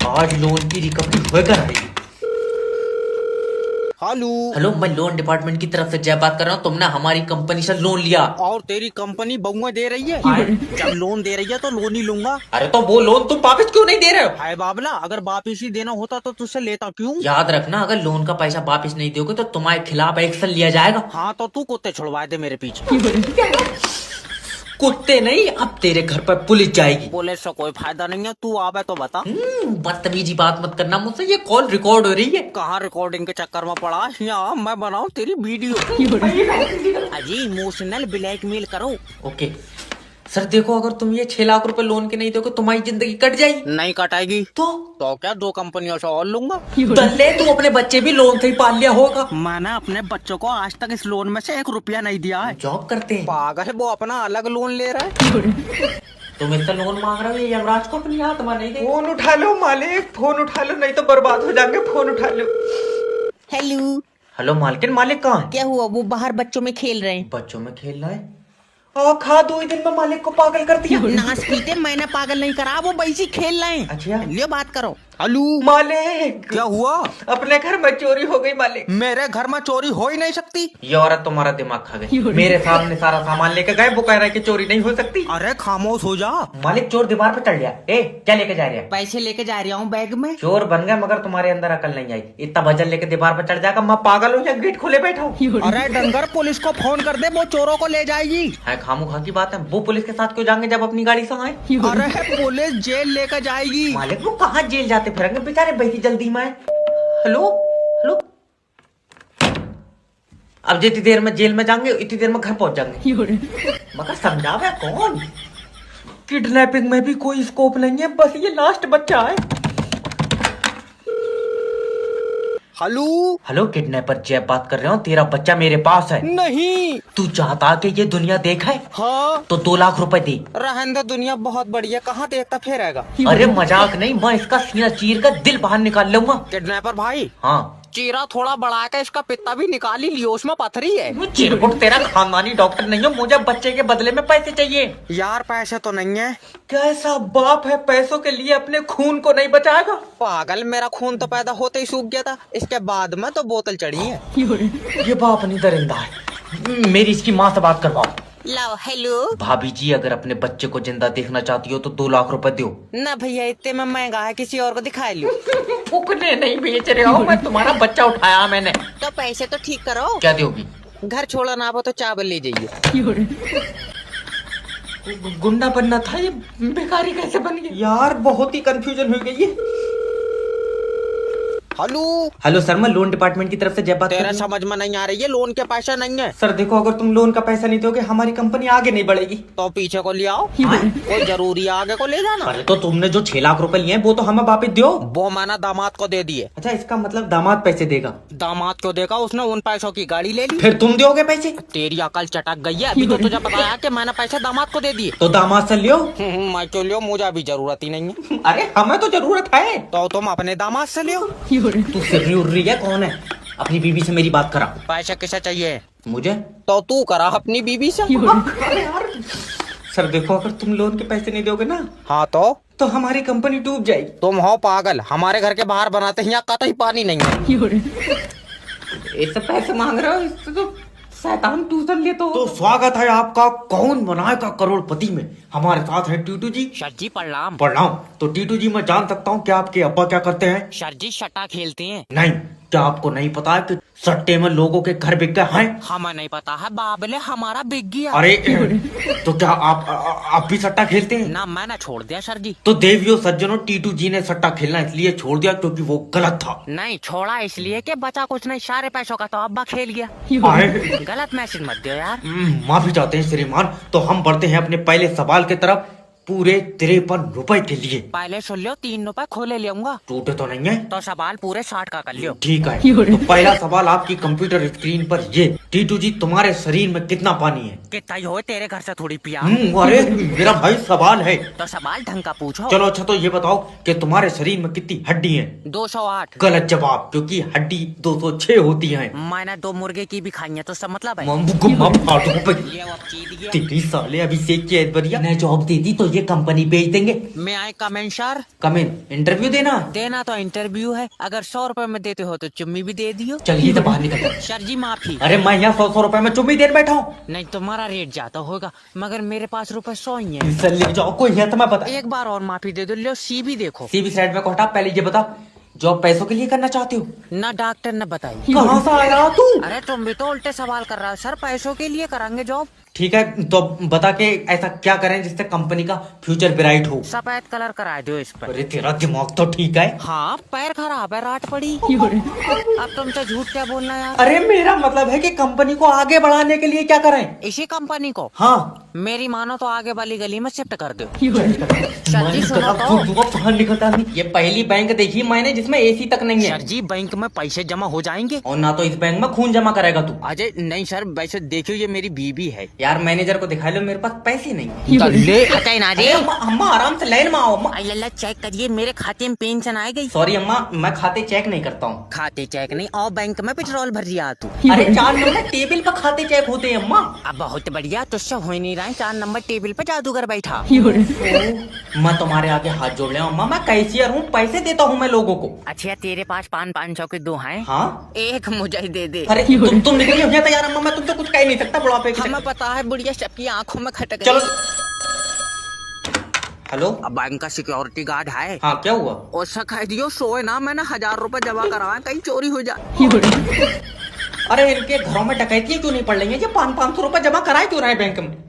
आज लोन की रिकवरी होकर आएगी। हेलो हेलो, मैं लोन डिपार्टमेंट की तरफ से जय बात कर रहा हूँ। तुमने हमारी कंपनी से लोन लिया। और तेरी कंपनी बउआ दे रही है। जब लोन दे रही है तो लोन ही लूंगा। अरे तो वो लोन तुम वापस क्यों नहीं दे रहे हो? हाय बाबला, अगर वापिस ही देना होता तो तुझसे लेता क्यों? याद रखना, अगर लोन का पैसा वापस नहीं दोगे तो तुम्हारे खिलाफ एक्शन लिया जाएगा। हाँ तो तू कुत्ते छुड़वा दे मेरे पीछे। कुत्ते नहीं, अब तेरे घर पर पुलिस जाएगी। पुलिस से कोई फायदा नहीं है, तू आवे तो बता। बदतमीजी बात मत करना मुझसे। ये कॉल रिकॉर्ड हो रही है। कहाँ रिकॉर्डिंग के चक्कर में पड़ा? यहाँ मैं बनाऊँ तेरी वीडियो। अजी इमोशनल ब्लैकमेल करो। ओके सर, देखो अगर तुम ये 6 लाख रुपए लोन के नहीं दोगे तुम्हारी जिंदगी कट जाएगी। नहीं कटाएगी तो क्या 2 कंपनियों से और लूंगा? दल्ले, तू अपने बच्चे भी लोन से ही पाल लिया होगा। मैंने अपने बच्चों को आज तक इस लोन में से 1 रुपया नहीं दिया है। जॉब करते हैं। पागल है, वो अपना अलग लोन ले रहा है। तुम इससे लोन मांग रहे हो, ये यमराज को अपनी आत्मा नहीं दे। फोन उठा लो मालिक, फोन उठा लो, नहीं तो बर्बाद हो जाएंगे। फोन उठा लो। हेलो, हेलो मालकिन, मालिक कहाँ है? क्या हुआ? वो बाहर बच्चों में खेल रहे हैं। बच्चों में खेल रहा है। खा 2 ही दिन में मालिक को पागल कर दिया। नाच पीते, मैंने पागल नहीं करा, वो वैसे खेल रहे हैं। अच्छा। लियो बात करो। हेलो मालिक, क्या हुआ? अपने घर में चोरी हो गई मालिक। मेरे घर में चोरी हो ही नहीं सकती। ये औरत तुम्हारा दिमाग खा गई। मेरे सामने सारा सामान लेके गए, वो कह रहा है कि चोरी नहीं हो सकती। अरे खामोश हो जा। मालिक चोर दीवार पे चढ़ गया। ए, क्या लेके जा रहे हैं? पैसे लेके जा रहा हूँ बैग में। चोर बन गए मगर तुम्हारे अंदर अकल नहीं आई। इतना वजन लेके दीवार पे चढ़ जाएगा। मैं पागल हूँ या गेट खोले बैठा हूँ? अरे डंगर, पुलिस को फोन कर दे, वो चोरों को ले जाएगी। है खामो खा की बात है। वो पुलिस के साथ क्यों जाएंगे जब अपनी गाड़ी से आए? अरे पुलिस जेल लेकर जाएगी। मालिक वो कहाँ जेल जाते फिरेंगे बेचारे, बेटी जल्दी में। हेलो हेलो, अब जितनी देर में जेल में जाएंगे इतनी देर में घर पहुंच जाएंगे। मगर समझावे कौन? किडनैपिंग में भी कोई स्कोप नहीं है, बस ये लास्ट बच्चा है। हेलो हेलो किडनैपर जय बात कर रहा हूँ। तेरा बच्चा मेरे पास है। नहीं। तू चाहता कि ये दुनिया देखे हाँ तो 2 लाख रुपए दे। रहने दे, दुनिया बहुत बढ़िया, कहाँ देखता फिर आएगा। अरे मजाक नहीं, मैं इसका सीना चीर कर दिल बाहर निकाल लूंगा। किडनैपर भाई, हाँ चीरा थोड़ा बढ़ा के इसका पित्ता भी निकाल ही लियो, उसमें पथरी है। चिरकुट तेरा खानदानी डॉक्टर नहीं हो, मुझे बच्चे के बदले में पैसे चाहिए। यार पैसे तो नहीं है। कैसा बाप है पैसों के लिए अपने खून को नहीं बचाएगा? पागल, मेरा खून तो पैदा होते ही सूख गया था, इसके बाद में तो बोतल चढ़ी है। ये बाप नहीं दरिंदा है। मेरी इसकी माँ से बात करवाओ। लाओ। हेलो भाभी जी, अगर अपने बच्चे को जिंदा देखना चाहती हो तो 2 लाख रुपए दो। ना भैया, इतने में महंगा है, किसी और को दिखा लो। फुकने नहीं बेच रहे हो, मैं तुम्हारा बच्चा उठाया मैंने। तो पैसे तो ठीक करो। क्या दोगी? घर छोड़ो ना, तो चावल ले जाइए। गुंडा बनना था, ये भिखारी कैसे बन गया? यार बहुत ही कंफ्यूजन हो गई है। हेलो हेलो सर, मैं लोन डिपार्टमेंट की तरफ से जय बात कर तेरा रहा हूँ। समझ में नहीं आ रही है, लोन के पैसे नहीं है सर देखो, अगर तुम लोन का पैसा नहीं दोगे हमारी कंपनी आगे नहीं बढ़ेगी। तो पीछे को ले आओ। कोई जरूरी है आगे को ले जाना? अरे तो तुमने जो 6 लाख रुपए लिए हैं वो तो हमें वापस दो। वो मैंने दामाद को दे दिए। अच्छा, इसका मतलब दामाद पैसे देगा? दामाद को देखा, उसने उन पैसों की गाड़ी ले ली। फिर तुम दोगे पैसे? तेरी अकल चटक गई है, अभी तो तुझे बताया कि मैंने पैसे दामाद को दे दिए। तो दामाद से लियो। मैं क्यों लियो, मुझे अभी जरूरत ही नहीं है। अरे हमें तो जरूरत है। तो तुम अपने दामाद से लियो। तू सिर्री उड़ रही है? कौन है? अपनी बीवी से मेरी बात करा। पैसे किसे चाहिए? मुझे। तो तू करा अपनी बीबी से। सर देखो, अगर तुम लोन के पैसे नहीं दोगे ना हाँ तो हमारी कंपनी डूब जाएगी। तुम हो पागल, हमारे घर के बाहर बनाते हैं, यहाँ कतई पानी नहीं है। इससे पैसे मांग रहे हो, इससे तो शैतान ट्यूशन ले तो स्वागत है आपका कौन बनाएगा करोड़पति में। हमारे साथ है टीटू जी। सर जी प्रणाम। प्रणाम। तो टीटू जी, मैं जान सकता हूँ कि आपके अब्बा क्या करते हैं? सर जी सट्टा खेलते हैं। नहीं, क्या आपको नहीं पता है कि सट्टे में लोगों के घर बिक गए हैं? हमें नहीं पता है बाबले, हमारा बिक गया। अरे तो क्या आप भी सट्टा खेलते हैं? ना मैंने छोड़ दिया सर जी। तो देवियों सज्जनों, टीटू जी ने सट्टा खेलना इसलिए छोड़ दिया क्योंकि वो गलत था। नहीं छोड़ा इसलिए कि बचा कुछ नहीं, सारे पैसों का तो अब्बा खेल गया। अरे, गलत मैसेज मत दो यार। माफी चाहते हैं श्रीमान। तो हम बढ़ते हैं अपने पहले सवाल की तरफ। पूरे 53 रुपए के लिए। पहले सुन लियो, 3 रुपए खोले लेऊंगा। टूटे तो नहीं है? तो सवाल पूरे 60 का कर लियो। ठीक है। तो पहला सवाल आपकी कंप्यूटर स्क्रीन पर ये टीटू जी तुम्हारे शरीर में कितना पानी है? कितना ही हो तेरे घर से थोड़ी पिया। अरे मेरा भाई सवाल है। तो सवाल ढंग का पूछो। चलो अच्छा तो ये बताओ कि तुम्हारे शरीर में कितनी हड्डी है? 208। गलत जवाब, क्योंकि हड्डी 206 होती है। मैंने 2 मुर्गे की भी खाई है तो सब मतलब है। तेरी ये अब जीत गया। साले अभिषेक की बढ़िया ने जॉब दे दी तो ये कंपनी बेच देंगे। मैं आए कमेंट सर। कमेन इंटरव्यू देना। देना तो इंटरव्यू है, अगर 100 रुपए में देते हो तो चुम्मी भी दे दियो। चलिए तो बाहर निकल। सर जी माफी। अरे मैं यहाँ 100 रुपए में चुम्मी देर बैठा हूँ। नहीं तुम्हारा रेट ज्यादा होगा, मगर मेरे पास रुपए 100 ही है। इससे ले जाओ कोई है तो मैं बता। एक बार और माफी दे दो, लो सीबी देखो। सीबी साइड में को हटा, पहले ये बता जॉब पैसों के लिए करना चाहती हो? ना डॉक्टर ने बताई। कहाँ से आया तू? अरे तुम भी तो उल्टे सवाल कर रहा हो। सर पैसों के लिए करांगे जॉब। ठीक है तो बता के ऐसा क्या करें जिससे कंपनी का फ्यूचर ब्राइट हो? सफेद कलर करा दो इस पर। अरे तेरा दिमाग तो ठीक है। हाँ पैर खराब है, रात पड़ी। अब तुमसे झूठ क्या बोलना यार। अरे मेरा मतलब है कि कंपनी को आगे बढ़ाने के लिए क्या करें? इसी कंपनी को हाँ मेरी मानो तो आगे वाली गली में शिफ्ट कर दो। सर जी, सुनो तो। बाहर निकलता नहीं। ये पहली बैंक देखी मैंने जिसमें एसी तक नहीं है। सर जी बैंक में पैसे जमा हो जाएंगे। और ना तो इस बैंक में खून जमा करेगा तू। अजय नहीं सर, वैसे देखियो ये मेरी बीबी है। यार मैनेजर को दिखा लो, मेरे पास पैसे नहीं है। तो ले हटाई ना अरे रे। अम्मा आराम से लाइन में आओ अम्मा। अल्लाह चेक करिए मेरे खाते में पेंशन आ गई। सॉरी अम्मा, मैं खाते चेक नहीं करता हूँ। खाते चेक नहीं और बैंक में पेट्रोल भर दिया तू। अरे 4 नंबर टेबल पर खाते चेक होते हैं अम्मा। अब बहुत बढ़िया, तुझसे हो ही नहीं रहा है। 4 नंबर टेबल पे जादूगर बैठा। मैं तुम्हारे आगे हाथ जोड़ रहा हूँ अम्मा, मैं कैशियर हूँ, पैसे देता हूँ मैं लोगों को। अच्छा तेरे पास 500 के 2 हैं? हाँ एक मुझे ही दे दे। अरे तुम निकलिए हो जाता यार अम्मा, मैं तुमसे कुछ कह नहीं सकता बुढ़ापे के हमें चक्कर। पता है बुढ़िया सबकी आंखों में खटक चलो गई। हेलो। अब बैंक का सिक्योरिटी गार्ड है। हाँ क्या हुआ? उससे कह दियो सोए ना, मैंने 1000 रुपए जमा कराए, कहीं चोरी हो जाए। अरे इनके घरों में डकैती क्यों नहीं पड़ रही है? ये 500 रुपए जमा कराए क्यों रहे बैंक में?